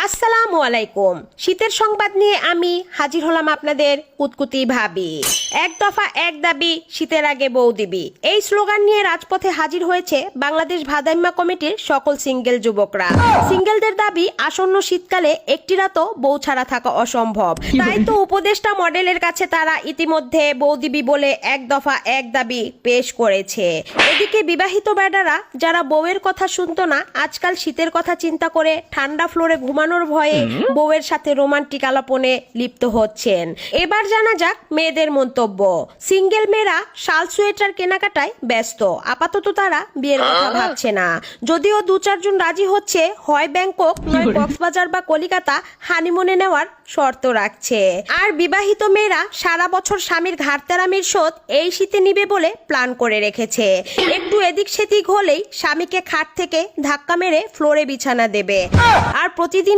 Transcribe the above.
আসসালামু আলাইকুম। শীতের সংবাদ নিয়ে আমি হাজির হলাম আপনাদের কুতকুতি ভাবি। এক দফা এক দাবি, শীতের আগে বউ দিবি, এই স্লোগান নিয়ে রাজপথে হাজির হয়েছে বাংলাদেশ ভাদাইম্মা কমিটির সকল সিঙ্গেল যুবকরা। সিঙ্গেলদের দাবি, আসন্ন শীতকালে একটি রাতও বউ ছাড়া থাকা অসম্ভব। তাই তো উপদেষ্টা মডেলের কাছে তারা ইতিমধ্যে বউ দিবি বলে এক দফা এক দাবি পেশ করেছে। এদিকে বিবাহিত বেডারা যারা বউয়ের কথা শুনতো না, আজকাল শীতের কথা চিন্তা করে ঠান্ডা ফ্লোরে ঘুমানোর ভয়ে বউয়ের সাথে রোমান্টিক আলাপনে লিপ্ত হচ্ছেন। এবার জানা যাক মেয়েদের মন্তব্য। সিঙ্গেল মেয়েরা শাল সোয়েটার কেনাকাটায় ব্যস্ত, আপাতত তারা বিয়ের কথা ভাবছে না। যদিও 2-4 জন রাজি হচ্ছে, হয় ব্যাংকক নয় কক্সবাজার বা কলিকাতা হানিমুনে নেওয়ার শর্ত রাখছে। আর বিবাহিত মেয়েরা সারা বছর স্বামীর ঘাড়তেরামির শোধ এই শীতে নিবে বলে প্ল্যান করে রেখেছে। একটু এদিক সেদিক হলেই স্বামীকে খাট থেকে ধাক্কা মেরে ফ্লোরে বিছানা দেবে। আর প্রতিদিন